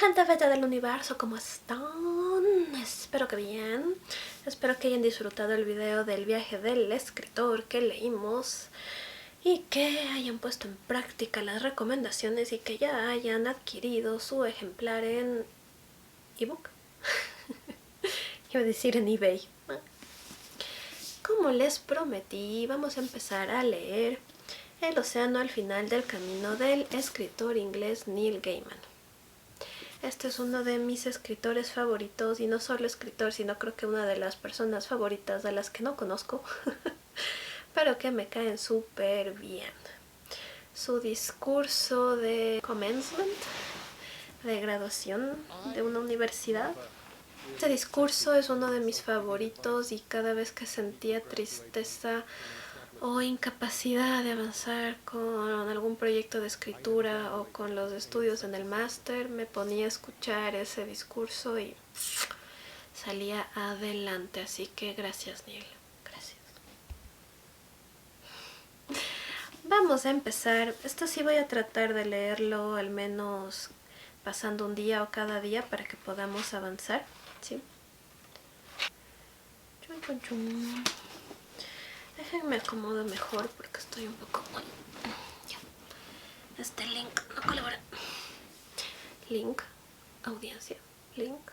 Gente bella del universo, ¿cómo están? Espero que bien. Espero que hayan disfrutado el video del viaje del escritor que leímos y que hayan puesto en práctica las recomendaciones y que ya hayan adquirido su ejemplar en ebook. Iba a decir en eBay. Como les prometí, vamos a empezar a leer El océano al final del camino del escritor inglés Neil Gaiman. Este es uno de mis escritores favoritos, y no solo escritor, sino creo que una de las personas favoritas de las que no conozco, pero que me caen súper bien. Su discurso de commencement, de graduación de una universidad. Este discurso es uno de mis favoritos y cada vez que sentía tristeza o incapacidad de avanzar con algún proyecto de escritura o con los estudios en el máster, me ponía a escuchar ese discurso y salía adelante. Así que gracias, Neil. Gracias. Vamos a empezar. Esto sí voy a tratar de leerlo al menos pasando un día o cada día para que podamos avanzar. ¿Sí? Chum, chum, chum. Déjenme acomodo mejor porque estoy un poco... Ya. Este link no colabora. Link, audiencia, link.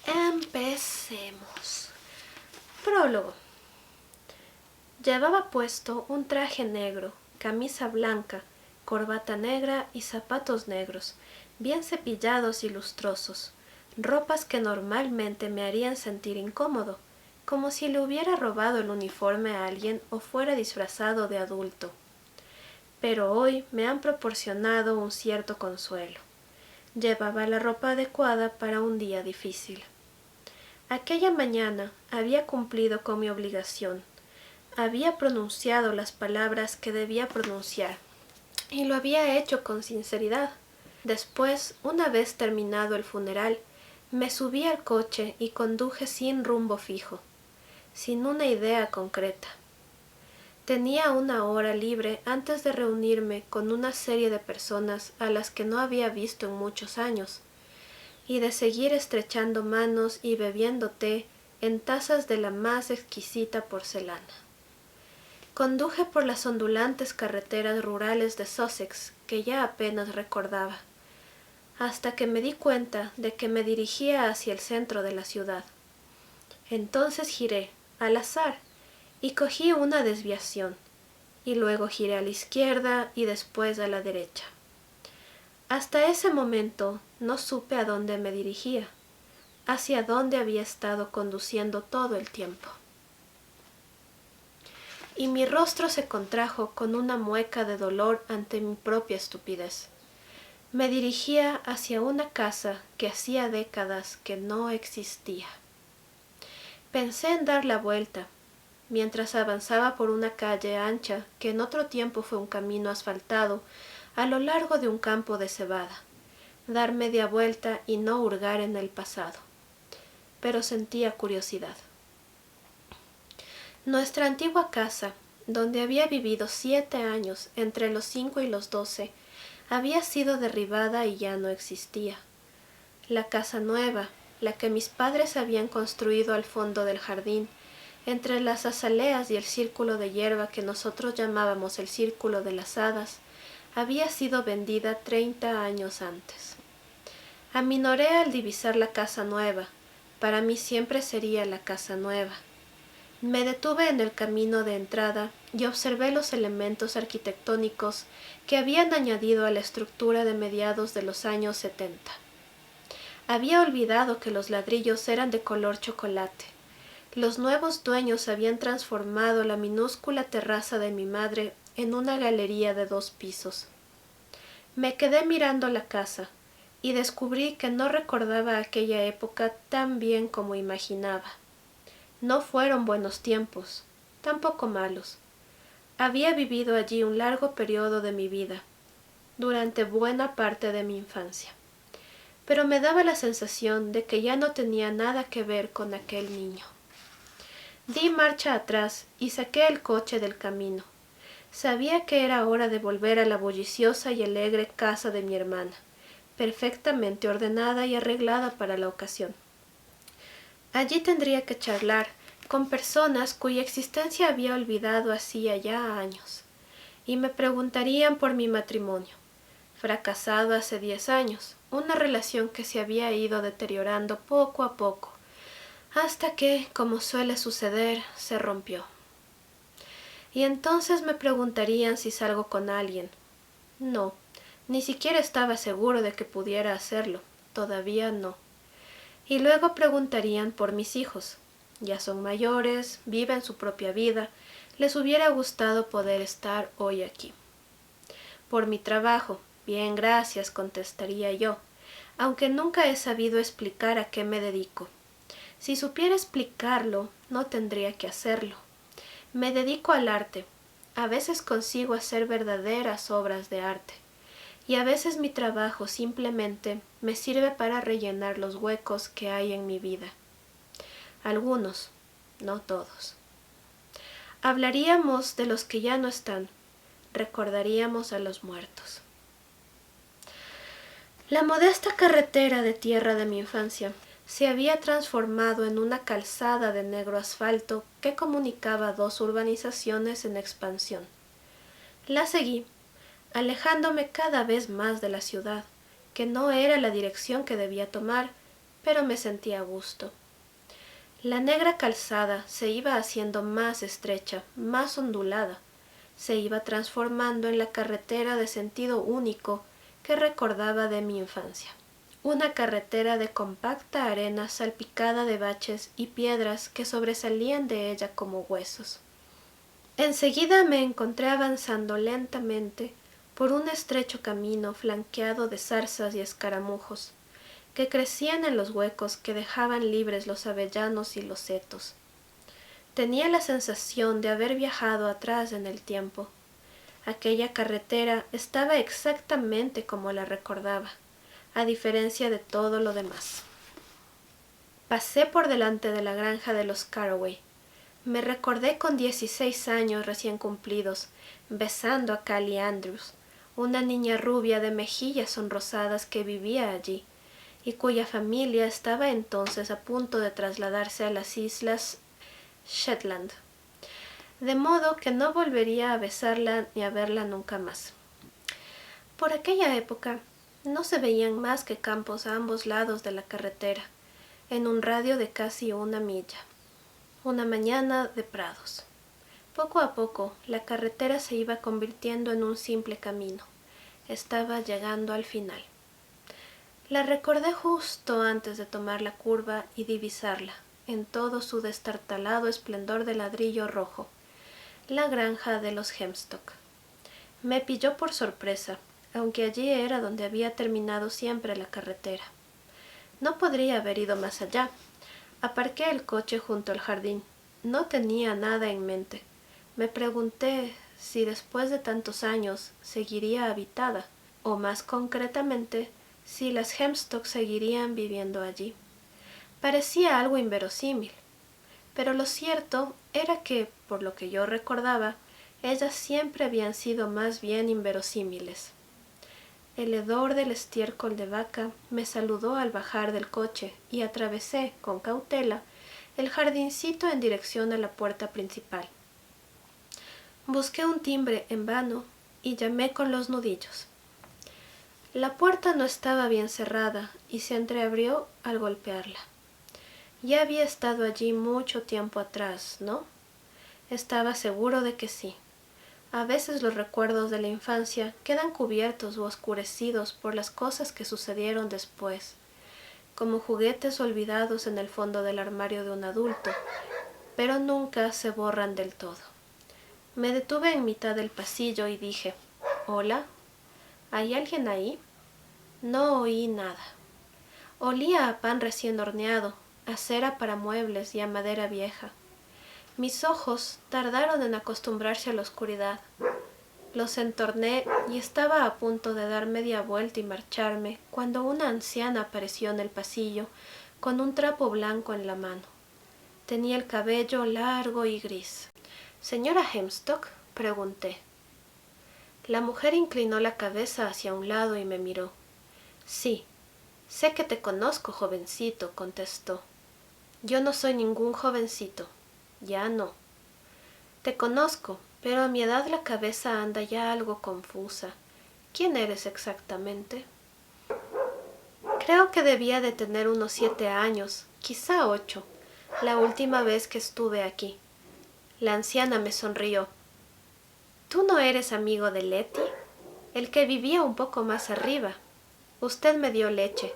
Empecemos. Prólogo. Llevaba puesto un traje negro, camisa blanca, corbata negra y zapatos negros, bien cepillados y lustrosos. Ropas que normalmente me harían sentir incómodo, como si le hubiera robado el uniforme a alguien o fuera disfrazado de adulto. Pero hoy me han proporcionado un cierto consuelo. Llevaba la ropa adecuada para un día difícil. Aquella mañana había cumplido con mi obligación. Había pronunciado las palabras que debía pronunciar, y lo había hecho con sinceridad. Después, una vez terminado el funeral, me subí al coche y conduje sin rumbo fijo, sin una idea concreta. Tenía una hora libre antes de reunirme con una serie de personas a las que no había visto en muchos años, y de seguir estrechando manos y bebiendo té en tazas de la más exquisita porcelana. Conduje por las ondulantes carreteras rurales de Sussex que ya apenas recordaba, hasta que me di cuenta de que me dirigía hacia el centro de la ciudad. Entonces giré, al azar, y cogí una desviación, y luego giré a la izquierda y después a la derecha. Hasta ese momento no supe a dónde me dirigía, hacia dónde había estado conduciendo todo el tiempo. Y mi rostro se contrajo con una mueca de dolor ante mi propia estupidez. Me dirigía hacia una casa que hacía décadas que no existía. Pensé en dar la vuelta, mientras avanzaba por una calle ancha que en otro tiempo fue un camino asfaltado a lo largo de un campo de cebada, dar media vuelta y no hurgar en el pasado. Pero sentía curiosidad. Nuestra antigua casa, donde había vivido 7 años entre los 5 y los 12, había sido derribada y ya no existía. La casa nueva, la que mis padres habían construido al fondo del jardín, entre las azaleas y el círculo de hierba que nosotros llamábamos el círculo de las hadas, había sido vendida 30 años antes. Aminoré al divisar la casa nueva. Para mí siempre sería la casa nueva. Me detuve en el camino de entrada y observé los elementos arquitectónicos que habían añadido a la estructura de mediados de los años 70. Había olvidado que los ladrillos eran de color chocolate. Los nuevos dueños habían transformado la minúscula terraza de mi madre en una galería de 2 pisos. Me quedé mirando la casa y descubrí que no recordaba aquella época tan bien como imaginaba. No fueron buenos tiempos, tampoco malos. Había vivido allí un largo periodo de mi vida, durante buena parte de mi infancia, pero me daba la sensación de que ya no tenía nada que ver con aquel niño. Di marcha atrás y saqué el coche del camino. Sabía que era hora de volver a la bulliciosa y alegre casa de mi hermana, perfectamente ordenada y arreglada para la ocasión. Allí tendría que charlar con personas cuya existencia había olvidado hacía ya años, y me preguntarían por mi matrimonio, fracasado hace 10 años, una relación que se había ido deteriorando poco a poco, hasta que, como suele suceder, se rompió. Y entonces me preguntarían si salgo con alguien. No, ni siquiera estaba seguro de que pudiera hacerlo, todavía no. Y luego preguntarían por mis hijos. Ya son mayores, viven su propia vida, les hubiera gustado poder estar hoy aquí. Por mi trabajo, bien, gracias, contestaría yo, aunque nunca he sabido explicar a qué me dedico. Si supiera explicarlo, no tendría que hacerlo. Me dedico al arte. A veces consigo hacer verdaderas obras de arte. Y a veces mi trabajo simplemente me sirve para rellenar los huecos que hay en mi vida. Algunos, no todos. Hablaríamos de los que ya no están. Recordaríamos a los muertos. La modesta carretera de tierra de mi infancia se había transformado en una calzada de negro asfalto que comunicaba dos urbanizaciones en expansión. La seguí, alejándome cada vez más de la ciudad, que no era la dirección que debía tomar, pero me sentía a gusto. La negra calzada se iba haciendo más estrecha, más ondulada, se iba transformando en la carretera de sentido único que recordaba de mi infancia. Una carretera de compacta arena salpicada de baches y piedras que sobresalían de ella como huesos. Enseguida me encontré avanzando lentamente por un estrecho camino flanqueado de zarzas y escaramujos, que crecían en los huecos que dejaban libres los avellanos y los setos. Tenía la sensación de haber viajado atrás en el tiempo. Aquella carretera estaba exactamente como la recordaba, a diferencia de todo lo demás. Pasé por delante de la granja de los Carraway. Me recordé con 16 años recién cumplidos, besando a Callie Andrews, una niña rubia de mejillas sonrosadas que vivía allí, y cuya familia estaba entonces a punto de trasladarse a las islas Shetland, de modo que no volvería a besarla ni a verla nunca más. Por aquella época no se veían más que campos a ambos lados de la carretera, en un radio de casi 1 milla. Una mañana de prados. Poco a poco la carretera se iba convirtiendo en un simple camino. Estaba llegando al final. La recordé justo antes de tomar la curva y divisarla, en todo su destartalado esplendor de ladrillo rojo, la granja de los Hemstock. Me pilló por sorpresa, aunque allí era donde había terminado siempre la carretera. No podría haber ido más allá. Aparqué el coche junto al jardín. No tenía nada en mente. Me pregunté si después de tantos años seguiría habitada, o más concretamente, si las Hemstock seguirían viviendo allí. Parecía algo inverosímil, pero lo cierto era que, por lo que yo recordaba, ellas siempre habían sido más bien inverosímiles. El hedor del estiércol de vaca me saludó al bajar del coche y atravesé, con cautela, el jardincito en dirección a la puerta principal. Busqué un timbre en vano y llamé con los nudillos. La puerta no estaba bien cerrada y se entreabrió al golpearla. Ya había estado allí mucho tiempo atrás, ¿no? Estaba seguro de que sí. A veces los recuerdos de la infancia quedan cubiertos o oscurecidos por las cosas que sucedieron después, como juguetes olvidados en el fondo del armario de un adulto, pero nunca se borran del todo. Me detuve en mitad del pasillo y dije, «¿Hola? ¿Hay alguien ahí?» No oí nada. Olía a pan recién horneado, a cera para muebles y a madera vieja. Mis ojos tardaron en acostumbrarse a la oscuridad. Los entorné y estaba a punto de dar media vuelta y marcharme cuando una anciana apareció en el pasillo con un trapo blanco en la mano. Tenía el cabello largo y gris. «¿Señora Hemstock?», pregunté. La mujer inclinó la cabeza hacia un lado y me miró. Sí, sé que te conozco, jovencito, contestó. Yo no soy ningún jovencito, ya no. Te conozco, pero a mi edad la cabeza anda ya algo confusa. ¿Quién eres exactamente? Creo que debía de tener unos 7 años, quizá 8, la última vez que estuve aquí. La anciana me sonrió. ¿Tú no eres amigo de Letty? El que vivía un poco más arriba. Usted me dio leche.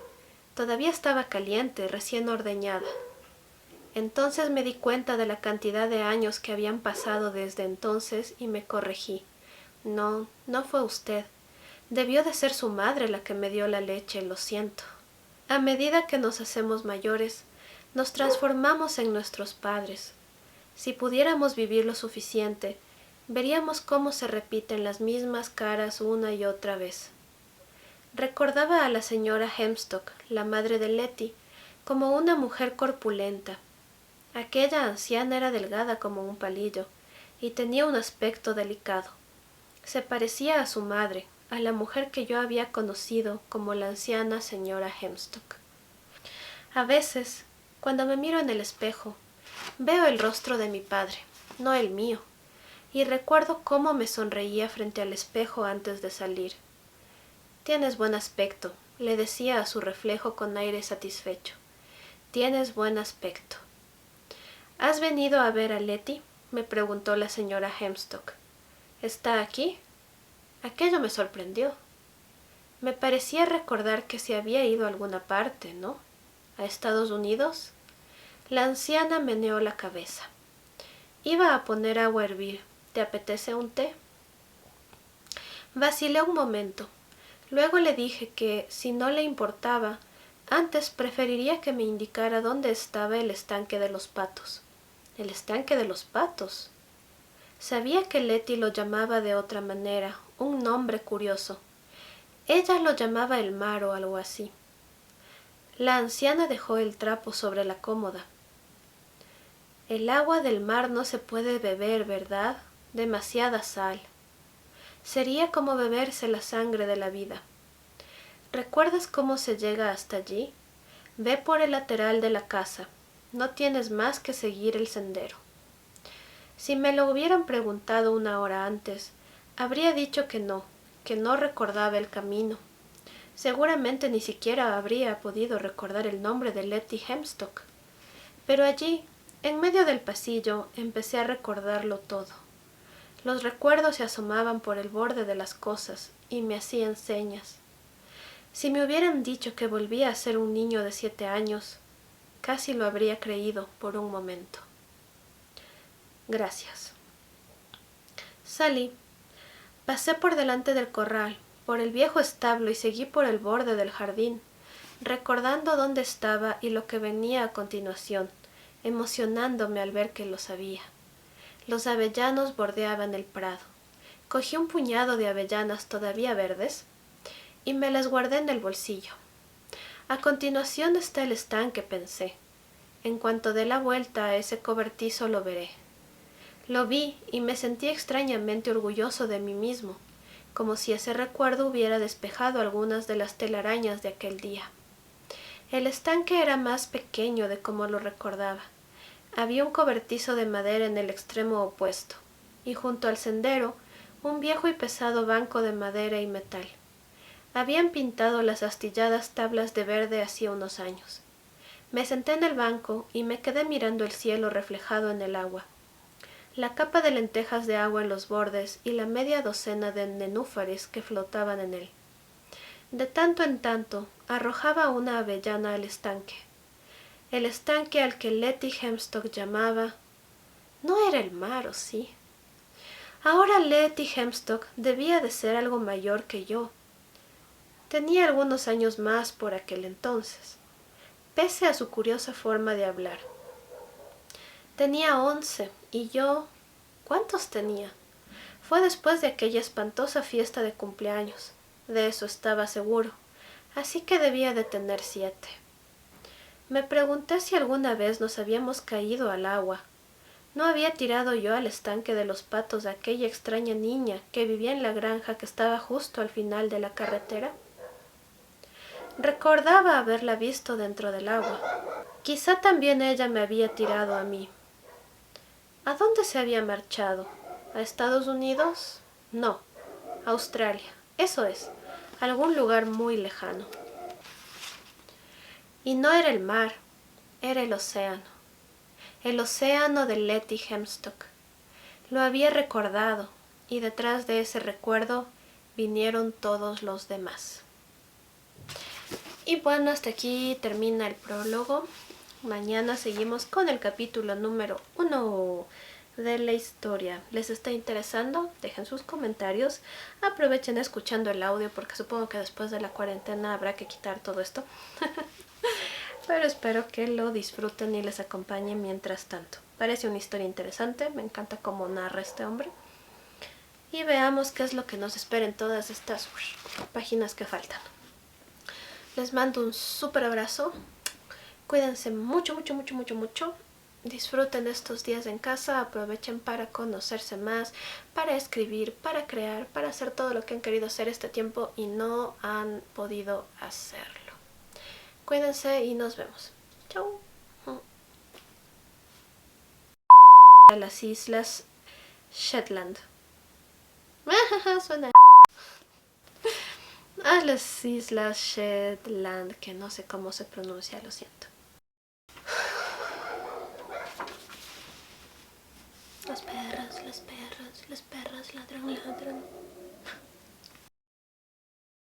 Todavía estaba caliente, recién ordeñada. Entonces me di cuenta de la cantidad de años que habían pasado desde entonces y me corregí. No, no fue usted. Debió de ser su madre la que me dio la leche, lo siento. A medida que nos hacemos mayores, nos transformamos en nuestros padres. Si pudiéramos vivir lo suficiente, veríamos cómo se repiten las mismas caras una y otra vez. Recordaba a la señora Hemstock, la madre de Letty, como una mujer corpulenta. Aquella anciana era delgada como un palillo y tenía un aspecto delicado. Se parecía a su madre, a la mujer que yo había conocido como la anciana señora Hemstock. A veces, cuando me miro en el espejo, veo el rostro de mi padre, no el mío, y recuerdo cómo me sonreía frente al espejo antes de salir. Tienes buen aspecto, le decía a su reflejo con aire satisfecho. Tienes buen aspecto. ¿Has venido a ver a Letty? Me preguntó la señora Hemstock. ¿Está aquí? Aquello me sorprendió. Me parecía recordar que se había ido a alguna parte, ¿no? ¿A Estados Unidos? La anciana meneó la cabeza. Iba a poner agua a hervir. ¿Te apetece un té? Vacilé un momento. Luego le dije que, si no le importaba, antes preferiría que me indicara dónde estaba el estanque de los patos. ¿El estanque de los patos? Sabía que Letty lo llamaba de otra manera, un nombre curioso. Ella lo llamaba el mar o algo así. La anciana dejó el trapo sobre la cómoda. El agua del mar no se puede beber, ¿verdad? Demasiada sal. Sería como beberse la sangre de la vida. ¿Recuerdas cómo se llega hasta allí? Ve por el lateral de la casa. No tienes más que seguir el sendero. Si me lo hubieran preguntado una hora antes, habría dicho que no recordaba el camino. Seguramente ni siquiera habría podido recordar el nombre de Letty Hemstock. Pero allí, en medio del pasillo, empecé a recordarlo todo. Los recuerdos se asomaban por el borde de las cosas y me hacían señas. Si me hubieran dicho que volvía a ser un niño de 7 años, casi lo habría creído por un momento. Gracias. Salí. Pasé por delante del corral, por el viejo establo y seguí por el borde del jardín, recordando dónde estaba y lo que venía a continuación, emocionándome al ver que lo sabía. Los avellanos bordeaban el prado. Cogí un puñado de avellanas todavía verdes y me las guardé en el bolsillo. A continuación está el estanque, pensé. En cuanto dé la vuelta a ese cobertizo lo veré. Lo vi y me sentí extrañamente orgulloso de mí mismo, como si ese recuerdo hubiera despejado algunas de las telarañas de aquel día. El estanque era más pequeño de como lo recordaba. Había un cobertizo de madera en el extremo opuesto, y junto al sendero un viejo y pesado banco de madera y metal. Habían pintado las astilladas tablas de verde hacía unos años. Me senté en el banco y me quedé mirando el cielo reflejado en el agua. La capa de lentejas de agua en los bordes y la media docena de nenúfares que flotaban en él. De tanto en tanto arrojaba una avellana al estanque. El estanque al que Letty Hemstock llamaba... ¿No era el mar, o sí? Ahora Letty Hemstock debía de ser algo mayor que yo. Tenía algunos años más por aquel entonces, pese a su curiosa forma de hablar. Tenía 11, y yo... ¿Cuántos tenía? Fue después de aquella espantosa fiesta de cumpleaños. De eso estaba seguro, así que debía de tener 7. Me pregunté si alguna vez nos habíamos caído al agua. ¿No había tirado yo al estanque de los patos a aquella extraña niña que vivía en la granja que estaba justo al final de la carretera? Recordaba haberla visto dentro del agua. Quizá también ella me había tirado a mí. ¿A dónde se había marchado? ¿A Estados Unidos? No, a Australia. Eso es, algún lugar muy lejano. Y no era el mar, era el océano de Letty Hemstock. Lo había recordado, y detrás de ese recuerdo vinieron todos los demás. Y bueno, hasta aquí termina el prólogo. Mañana seguimos con el capítulo número 1 de la historia. ¿Les está interesando? Dejen sus comentarios. Aprovechen escuchando el audio porque supongo que después de la cuarentena habrá que quitar todo esto. Pero espero que lo disfruten y les acompañe mientras tanto. Parece una historia interesante, me encanta cómo narra este hombre. Y veamos qué es lo que nos espera en todas estas páginas que faltan. Les mando un súper abrazo. Cuídense mucho, mucho, mucho, mucho, mucho. Disfruten estos días en casa, aprovechen para conocerse más, para escribir, para crear, para hacer todo lo que han querido hacer este tiempo y no han podido hacerlo. Cuídense y nos vemos. Chau. A las Islas Shetland. Suena a las Islas Shetland, que no sé cómo se pronuncia, lo siento. Las perras ladran, ladran.